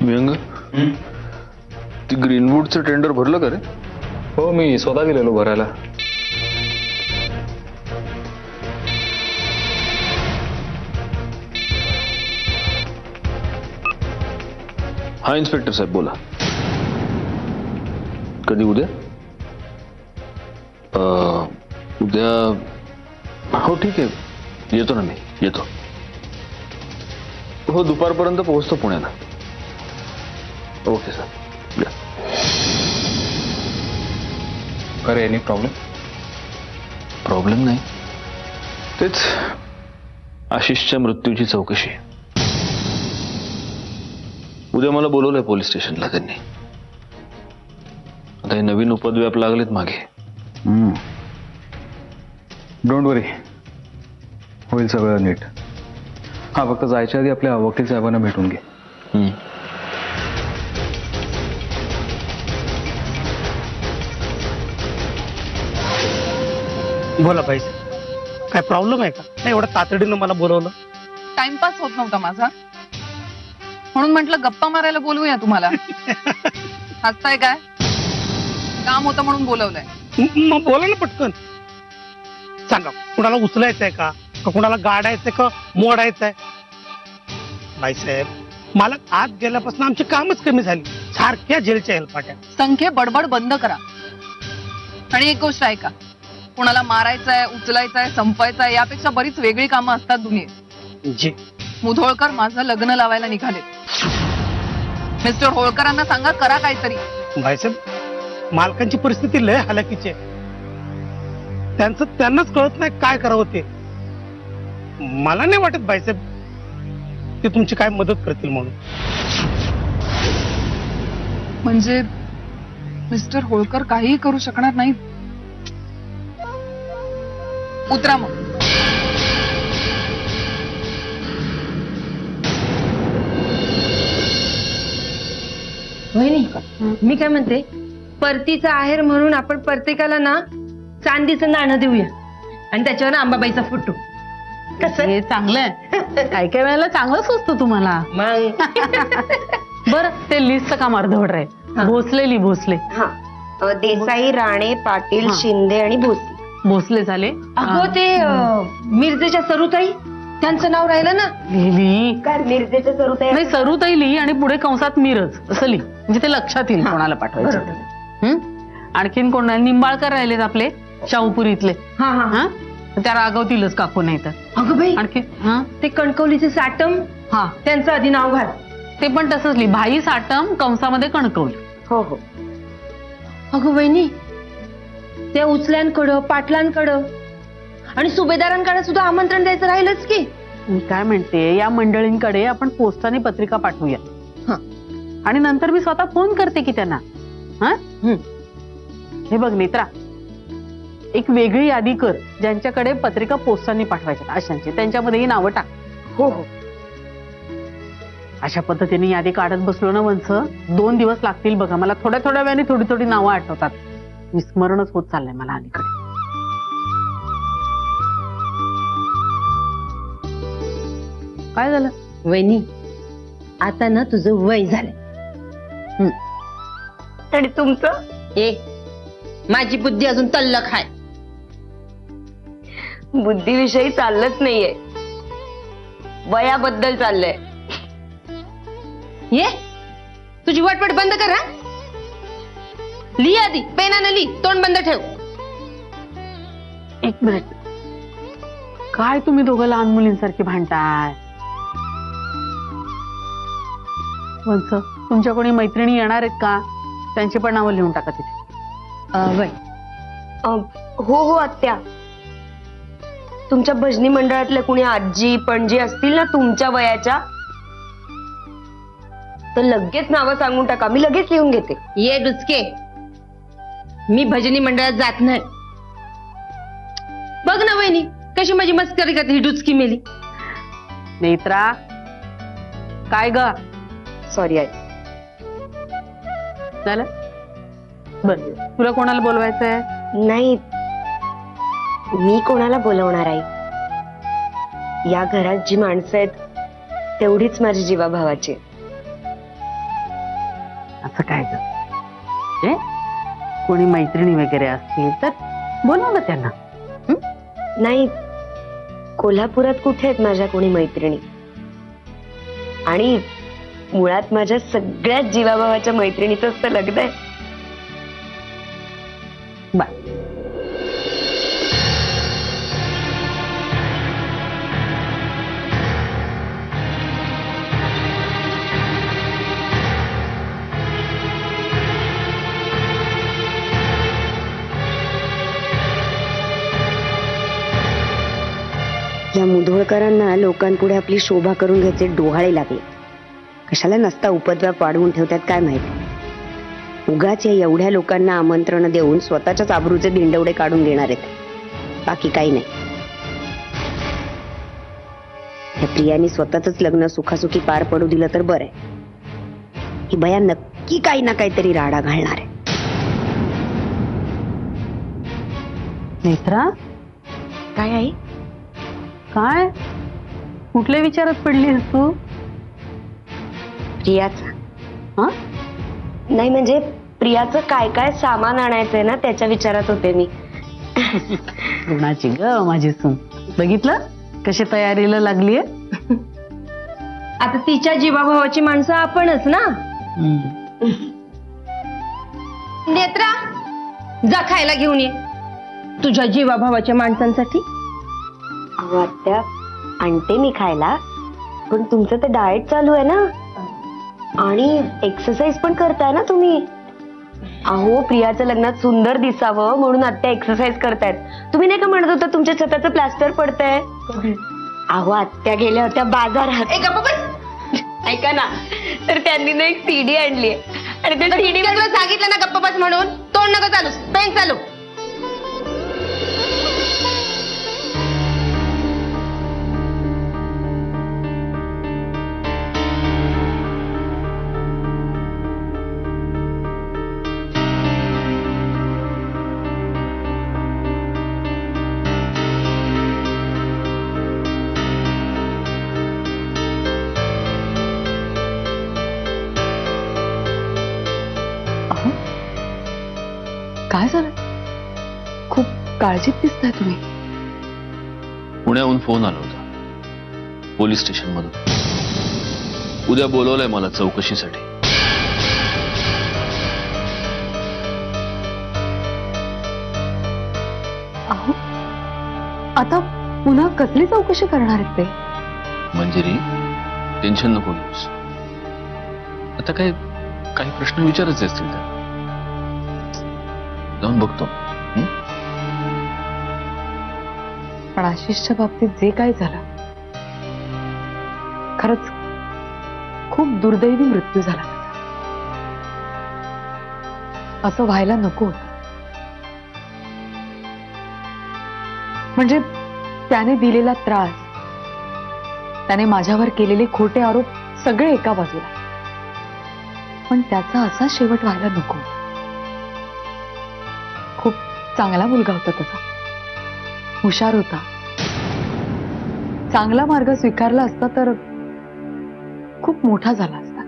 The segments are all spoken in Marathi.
व्यंग ती ग्रीनवूडचं टेंडर भरलं का रे? हो, मी स्वतः गेलेलो भरायला. हा इन्स्पेक्टर साहेब बोला. कधी? उद्या? उद्या हो ठीक आहे, येतो ना मी, येतो. हो, दुपारपर्यंत पोहोचतो पुण्याला. ओके सर, या. अरे एनी प्रॉब्लेम? प्रॉब्लेम नाही, तेच आशिषच्या मृत्यूची चौकशी. उद्या मला बोलवलंय पोलीस स्टेशनला त्यांनी. आता हे नवीन उपद्व्याप लागलेत मागे. डोंट वरी, होईल सगळं नीट. हा, फक्त जायच्या आधी आपल्या वकील साहेबांना भेटून घे. बोला भाई, काय प्रॉब्लेम आहे का? नाही, एवढं तातडीनं मला बोलवलं. टाइमपास होत नव्हता माझा, म्हणून म्हटलं गप्पा मारायला बोलवूया तुम्हाला. हसताय काय? काम होतं म्हणून बोलवलंय. मग बोला ना पटकन. सांगा, कुणाला उचलायचंय का कुणाला गाडायचंय का मोडायचंय? बाईसाहेब, मला आत गेल्यापासून आमची कामच कमी झाली. सारख्या जेलच्या हेलपाट्या. संख्ये बडबड बंद करा. आणि एक गोष्ट ऐका, कुणाला मारायचंय, उचलायचंय, संपायचंय यापेक्षा बरीच वेगळी कामं असतात दुनियेत. जी मुधोळकर माझं लग्न लावायला निघाले. मिस्टर होळकरांना सांगा करा काहीतरी. भाईसाहेब, मालकांची परिस्थिती लय हालाकीची आहे. त्यांनाच कळत नाही काय करावं ते. मला नाही वाटत भाईसाहेब ते तुमची काय मदत करतील म्हणून. म्हणजे मिस्टर होळकर काहीही करू शकणार नाही? उतरा मग. वहिनी, मी काय म्हणते, परतीचा आहेर म्हणून आपण प्रत्येकाला ना चांदीचं नाणं देऊया आणि त्याच्यावर आंबाबाईचा फोटो. कसं? हे चांगलंय. काही काही वेळेला चांगलं सुचतं तुम्हाला. मग बर, ते लिस्टचं काम अर्धवट आहे. भोसले ली, भोसले. देसाई, राणे, पाटील, शिंदे आणि भोसले. भोसले झाले. अगो, ते मिरजेच्या सरुताई, त्यांचं नाव राहिलं ना. लिहिली काय मिरजेच्या सरुताई? नाही, सरुताई लिही आणि पुढे कंसात मिरज असं लिही, म्हणजे ते लक्षात येईल कोणाला पाठवायचं. आणखीन कोणाला? निंबाळकर राहिलेत आपले शाहूपुरीतले. हा, त्या रागवतीलच काकू. नाही तर अगं बाई, आणखी ते कणकवलीचे साटम, हा, त्यांचं आधी नाव घाल. ते पण तसंच लिही, भाई साटम कंसामध्ये कणकवली. हो हो. अगं वहिनी, त्या उचल्यांकडं, पाटलांकडं आणि सुभेदारांकडे सुद्धा आमंत्रण द्यायचं राहिलंच की. मी काय म्हणते, या मंडळींकडे आपण पोस्टाने पत्रिका पाठवूया. आणि नंतर मी स्वतः फोन करते की त्यांना. हे बघ नेत्रा, एक वेगळी यादी कर ज्यांच्याकडे पत्रिका पोस्टाने पाठवायच्या अशांची, त्यांच्यामध्येही नावं टाक. हो हो. अशा पद्धतीने यादी काढत बसलो ना वंच, 2 दिवस लागतील बघा. मला थोड्या थोड्या वेळाने थोडी थोडी नावं आठवतात. विस्मरणच होत चाललंय मला अलीकडे. काय झालं वहिनी? आता ना तुझं वय झालं. आणि तुमचं? माझी बुद्धी अजून तल्लख आहे. बुद्धीविषयी चाललंच नाहीये, वयाबद्दल चाललंय. ये, तुझी वटवट बंद कर. लिही आधी, पेनानं लिही, तोंड बंद ठेव. एक मिनिट, काय तुम्ही दोघं लहान मुलींसारखी भांडताय? वंच, तुमच्या कोणी मैत्रिणी येणार आहेत का? त्यांची पण नावं लिहून टाका तिथे. हो हो आत्या, तुमच्या भजनी मंडळातल्या कुणी आजी पणजी असतील ना तुमच्या वयाच्या, तर लगेच नावं सांगून टाका, मी लगेच लिहून घेते. ये डुचके, मी भजनी मंडळात जात नाही. बघ ना वहिनी, कशी माझी मस्करी करते ही डुचकी मेली. नेत्रा, काय ग? Sorry I. झालं? बर, तुला कोणाला बोलवायचंय? नाही, मी कोणाला बोलवणार आहे? या घरात जी माणसं आहेत तेवढीच माझी जीवाभावाची. तसं काय ग? कोणी मैत्रिणी वगैरे असतील तर बोलव ना त्यांना. नाही, कोल्हापुरात कुठे आहेत माझ्या कोणी मैत्रिणी? आणि मुळात माझ्या सगळ्यात जीवाभावाच्या मैत्रिणीचंच तर लग्न आहे. बाय. या मुधोळकरांना लोकांपुढे आपली शोभा करून घ्यायचे डोहाळे लागले. कशाला नसता उपद्व्याप वाढवून ठेवतात काय माहिती. उगाच या एवढ्या लोकांना आमंत्रण देऊन स्वतःच्याच आबरूचे दिंडवडे काढून घेणार आहेत, बाकी काही नाही. या प्रियाने स्वतःच लग्न सुखासुखी पार पडू दिलं तर बरं आहे. ही बया नक्की काही ना काहीतरी राडा घालणार आहे. नेत्रा, काय आहे? काय कुठल्या विचारात पडलीस तू? प्रियाचा हा? नाही म्हणजे प्रियाचं काय काय सामान आणायचंय ना त्याच्या विचारात होते मी. गुणाची ग माझी सून. बघितलं कशी तयारीला लागलीये. आता तिच्या जीवाभावाची माणसं आपणच ना. नेत्रा, जा खायला घेऊन ये तुझ्या जीवाभावाच्या माणसांसाठी. अहो आत्या, आणते मी खायला, पण तुमचं तर डाएट चालू आहे ना आणि एक्सरसाइज पण करताय ना तुम्ही. अहो प्रियाच्या लग्नात सुंदर दिसावं म्हणून आत्या एक्सरसाइज करतायत. तुम्ही नाही का म्हणत होता तुमच्या छताचं प्लास्टर पडतंय? अहो आत्या गेल्या होत्या बाजारात. ऐका ना, तर त्यांनी ना एक सीडी आणली आणि त्या सीडी सांगितलं ना गप्पा बस म्हणून. तोंड नका चालू, पेन चालू. काय झालं? खूप काळजीत दिसताय तुम्ही. पुण्याहून फोन आला होता पोलीस स्टेशन मधून. उद्या बोलवलंय मला चौकशीसाठी. अहो, आता पुन्हा कसली चौकशी करणार आहेत ते? मंजिरी, टेन्शन नको घेऊस. आता काय काही प्रश्न विचारायचे असतील तर जाऊन बघतो. पण आशिषच्या बाबतीत जे काय झालं, खरंच खूप दुर्दैवी मृत्यू झाला त्याचा. असं व्हायला नको होतं. म्हणजे त्याने दिलेला त्रास, त्याने माझ्यावर केलेले खोटे आरोप सगळे एका बाजूला, पण त्याचा असा शेवट व्हायला नको. खूप चांगला मुलगा होता तसा, हुशार होता. चांगला मार्ग स्वीकारला असता तर खूप मोठा झाला असता.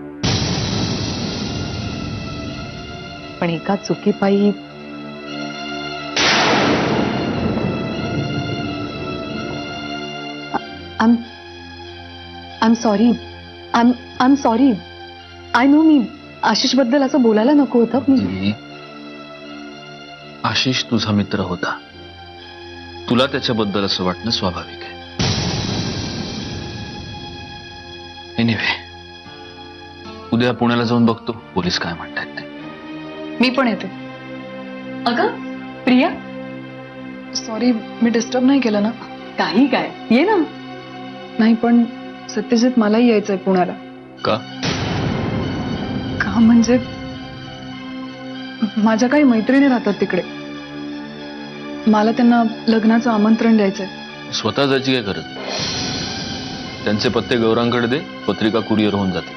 पण एका चुकीपायी I am sorry. I know मी आशिष बद्दल असं बोलायला नको होतं. मी आशिष तुझा मित्र होता, तुला त्याच्याबद्दल असं वाटणं स्वाभाविक आहे. एनिवे, उद्या पुण्याला जाऊन बघतो पोलीस काय म्हणतात ते. मी पण येते. अगं प्रिया, सॉरी मी डिस्टर्ब नाही केलं ना? काही काय, ये ना. नाही पण सत्यजित मलाही यायचंय पुण्याला. का? का म्हणजे माझ्या काही मैत्रिणी राहतात तिकडे. मला त्यांना लग्नाचं आमंत्रण द्यायचंय. स्वतः जायची काय गरज? त्यांचे पत्ते गौरांकडे दे, पत्रिका कुरिअर होऊन जाते.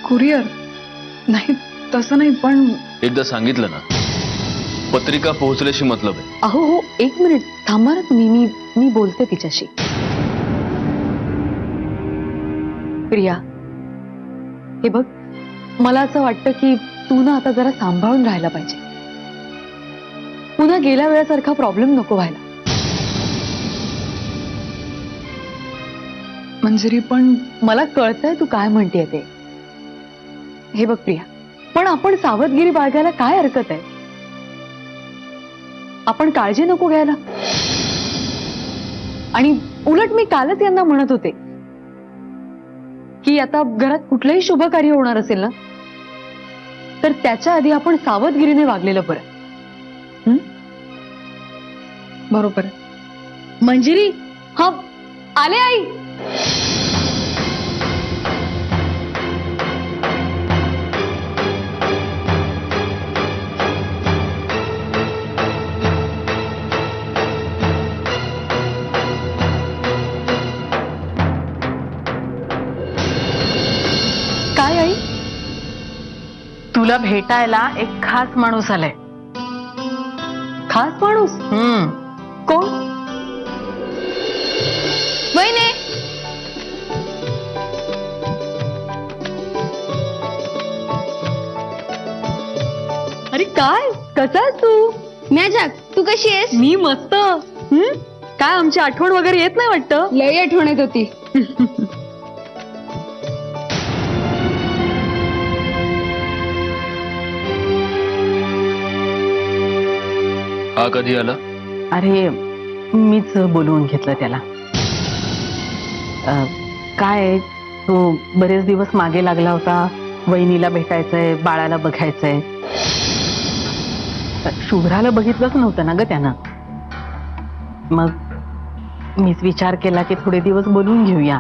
कुरिअर? नाही तसं नाही, पण एकदा सांगितलं ना, पत्रिका पोहोचल्याशी मतलब आहे. अहो हो, एक मिनिट थांबा ना तुम्ही. मी बोलते तिच्याशी. प्रिया, हे बघ, मला असं वाटतं की तू ना आता जरा सांभाळून राहायला पाहिजे. पुन्हा गेल्या वेळेसारखा प्रॉब्लेम नको व्हायला. मंजिरी, पण मला कळतंय तू काय म्हणतेय ते. हे बघ प्रिया, पण आपण सावधगिरी बाळगायला काय हरकत आहे. आपण काळजी नको घ्यायला. आणि उलट मी कालच यांना म्हणत होते की आता घरात कुठलंही शुभ कार्य होणार असेल ना, तर त्याच्या आधी आपण सावधगिरीने वागलेलं बरं. बरोबर. मंजिरी, हा आले आई. काय आई? तुला भेटायला एक खास माणूस आलाय. खास माणूस? कोण? वहिनी, अरे काय, कसा आहेस तू? मॅजाक, तू कशी आहेस? मी मस्त. काय आमची आठवण वगैरे येत नाही वाटतं? लई आठवण येत होती. हा कधी आला? अरे मीच बोलवून घेतलं त्याला. काय तो बरेच दिवस मागे लागला होता. वहिनीला भेटायचंय, बाळाला बघायचंय. शुभ्राला बघितलंच नव्हतं ना ग त्यानं. मग मीच विचार केला की थोडे दिवस बोलवून घेऊया.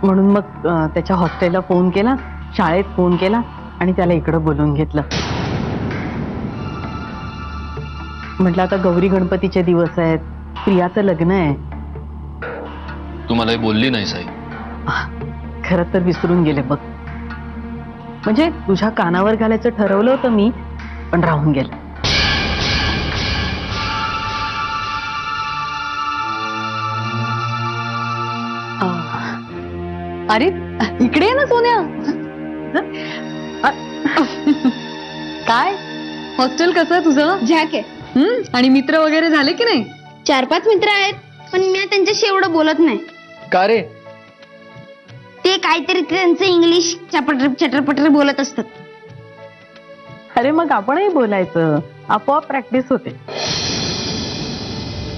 म्हणून मग त्याच्या हॉस्टेलला फोन केला, शाळेत फोन केला आणि त्याला इकडं बोलवून घेतलं. म्हटलं आता गौरी गणपतीचे दिवस आहेत, प्रियाचं लग्न आहे. तू मलाही बोलली नाही साई. खरं तर विसरून गेले बघ. म्हणजे तुझ्या कानावर घालायचं ठरवलं होतं मी, पण राहून गेलं. अरे इकडे ना सोन्या. काय हॉस्टेल कसं आहे तुझं? झॅक आहे. आणि मित्र वगैरे झाले की नाही? 4-5 मित्र आहेत, पण मी त्यांच्याशी एवढं बोलत नाही. का रे? ते काहीतरी त्यांचं इंग्लिश चटरपटर बोलत असतात. अरे मग आपणही बोलायचं, आपोआप प्रॅक्टिस होते.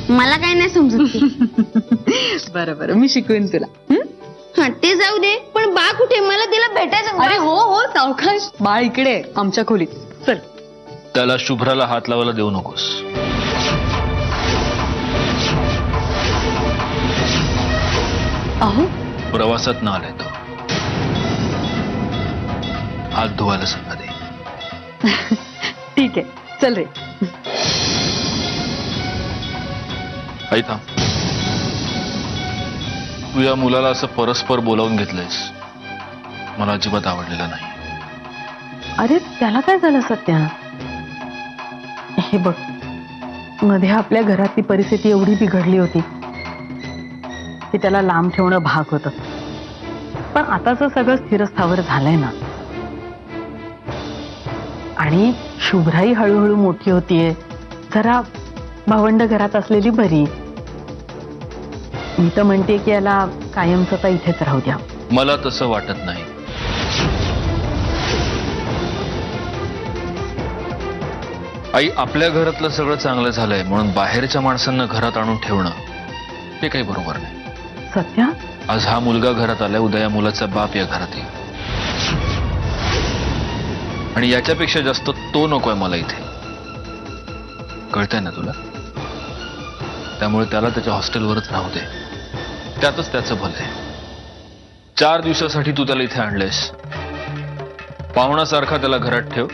मला काय नाही समजत. बरं बरं, मी शिकवेन तुला. हा ते जाऊ दे, पण बा कुठे? मला तिला भेटायचं. अरे हो हो, सावकाश. बाळ इकडे आहे, आमच्या खोलीत. चल. त्याला शुभ्राला हात लावायला देऊ नकोस. अहो, प्रवासात ना आलाय तो. हात धुवायला सांगा दे. ठीक आहे, चल रे. आई थांब. तू या मुलाला असं परस्पर बोलावून घेतलंयस, मला अजिबात आवडलेलं नाही. अरे त्याला काय झालं सत्या? हे बघ, मध्ये आपल्या घरातली परिस्थिती एवढी बिघडली होती की त्याला लांब ठेवणं भाग होतं. पण आताच सगळं स्थिरस्थावर झालंय ना. आणि शुभ्राई हळूहळू मोठी होतीये. जरा भावंड घरात असलेली बरी. मी तर म्हणते की याला कायमच आता इथेच राहू द्या. मला तसं वाटत नाही. आई, आपल्या घरातलं सगळं चांगलं झालंय म्हणून बाहेरच्या माणसांना घरात आणून ठेवणं ते काही बरोबर नाही. सत्या, आज हा मुलगा घरात आलाय, उद्या या मुलाचा बाप या घरात येईल. आणि याच्यापेक्षा जास्त तो नकोय मला इथे. कळतंय ना तुला? त्यामुळे त्याला त्याच्या हॉस्टेलवरच राहू दे. त्यातच त्याचं भलं आहे. 4 दिवसासाठी तू त्याला इथे आणलेस. पाहुणासारखा त्याला घरात ठेव,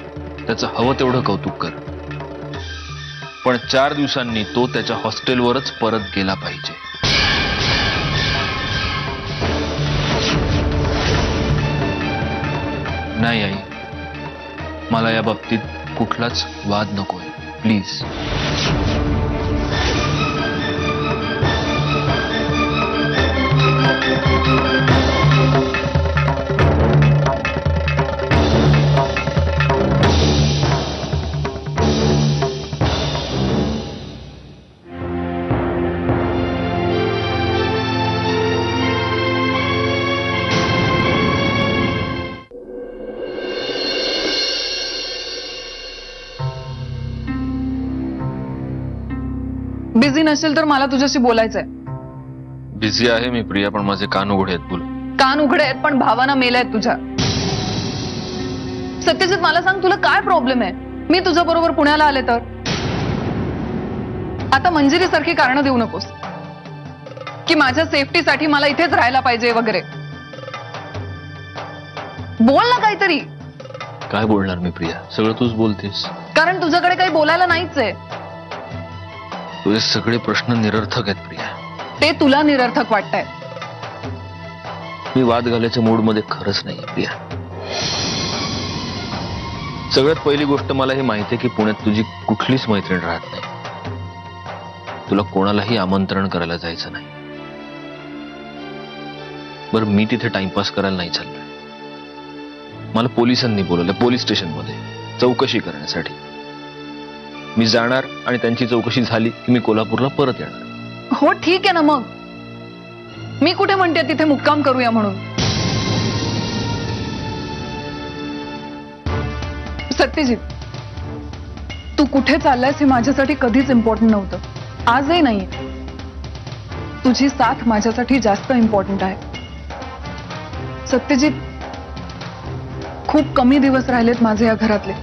त्याचं हवं तेवढं कौतुक कर. पण 4 दिवसांनी तो त्याच्या हॉस्टेलवरच परत गेला पाहिजे. नाही आई, मला या बाबतीत कुठलाच वाद नकोय. प्लीज. बिझी नसेल तर मला तुझ्याशी बोलायचंय. बिझी आहे मी प्रिया, पण माझे कान उघडे आहेत. बोल. कान उघडे आहेत पण भावना मेल्यात तुझ्या. सत्यजित मला सांग, तुला काय प्रॉब्लेम आहे? मी तुझ्या बरोबर पुण्याला आले तर? आता मंजिरी सारखी कारणं देऊ नकोस की माझ्या सेफ्टीसाठी मला इथेच राहायला पाहिजे वगैरे. बोल ना काहीतरी. काय बोलणार मी प्रिया? सगळं तूच बोलतेस. कारण तुझ्याकडे काही बोलायला नाहीच आहे. तुझे सगळे प्रश्न निरर्थक आहेत प्रिया. ते तुला निरर्थक वाटतंय. मी वाद घालायच्या मूड मध्ये खरंच नाही प्रिया. सगळ्यात पहिली गोष्ट मला हे माहिती आहे की पुण्यात तुझी कुठलीच मैत्रीण राहत नाही. तुला कोणालाही आमंत्रण करायला जायचं नाही. बरं, मी तिथे टाइमपास करायला नाही चाललोय. मला पोलिसांनी बोलवलं पोलीस स्टेशनमध्ये चौकशी करण्यासाठी. मी जाणार आणि त्यांची चौकशी झाली की मी कोल्हापूरला परत येणार. हो ठीक आहे ना, मग मी कुठे म्हणते तिथे मुक्काम करूया म्हणून. सत्यजित, तू कुठे चाललायस हे माझ्यासाठी कधीच इम्पॉर्टंट नव्हतं. आजही नाही. तुझी साथ माझ्यासाठी जास्त इम्पॉर्टंट आहे. सत्यजित, खूप कमी दिवस राहिलेत माझे या घरातले.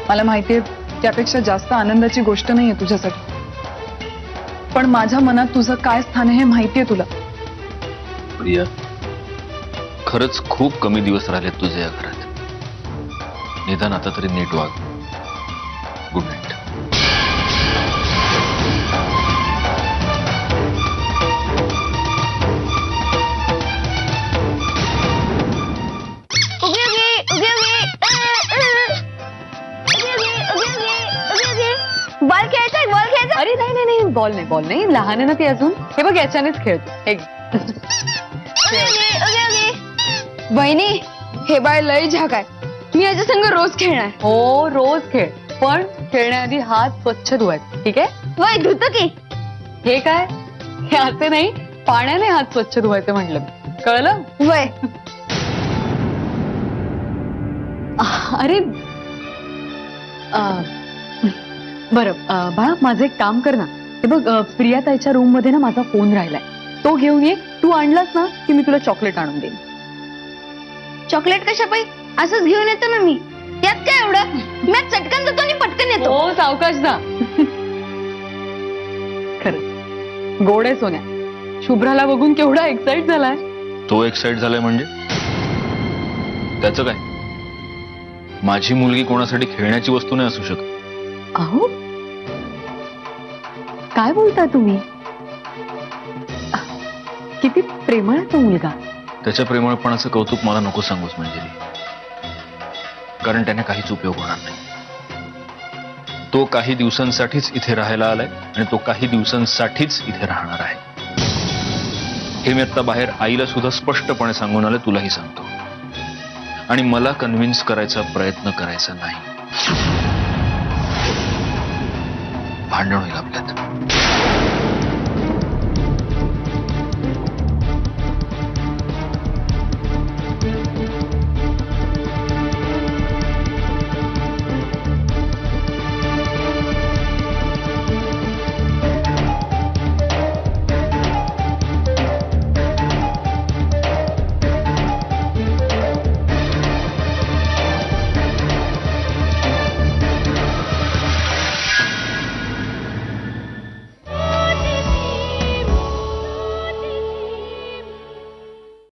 मला माहितीये त्यापेक्षा जास्त आनंदाची गोष्ट नाहीये तुझ्यासाठी, पण माझ्या मनात तुझं काय स्थान आहे हे माहितीये तुला. प्रिया, खरंच खूप कमी दिवस राहिलेत तुझ्या या घरात. निदान आता तरी नीट वाग. Good night. बॉल खेळायचा, बॉल खेळायचा. अरे नाही नाही नाही, बॉल नाही, लहान आहे ना ती अजून. हे बघ याच्यानेच खेळतो. हे घे. वहिनी, हे बाळ लय झाक आहे. मी याच्या संग रोज खेळणार. हो रोज खेळ, पण खेळण्याआधी हात स्वच्छ धुवायचे. ठीक आहे? वय धुत की. हे काय? हे असे नाही, पाण्याने हात स्वच्छ धुवायचे म्हटलं. कळलं? वय अरे बरं बाळा, माझं एक काम कर ना. हे बघ, प्रिया ताईच्या रूम मध्ये ना माझा फोन राहिलाय, तो घेऊन ये. तू आणलास ना की मी तुला चॉकलेट आणून देईन. चॉकलेट कशा पाहिजे? असंच घेऊन येतो ना मी. यात काय एवढं? मी चटकन जातो आणि पटकन येतो. हो सावकाश जा. खरंच गोड आहे सोन्या. शुभ्राला बघून केवढा एक्साइट झालाय. तो एक्साइट झालाय म्हणजे? त्याचं काय? माझी मुलगी कोणासाठी खेळण्याची वस्तू नाही असू शकत. अहो काय बोलता तुम्ही? किती प्रेमळ आहे तो मुलगा. त्याच्या प्रेमळपणाचं कौतुक मला नको सांगूच मंजिरी, कारण त्याने काहीच उपयोग होणार नाही. तो काही दिवसांसाठीच इथे राहायला आलाय आणि तो काही दिवसांसाठीच इथे राहणार आहे. हे मी आता बाहेर आईला सुद्धा स्पष्टपणे सांगून आले, तुलाही सांगतो. आणि मला कन्व्हिन्स करायचा प्रयत्न करायचा नाही. भांडण होईल आपल्यात.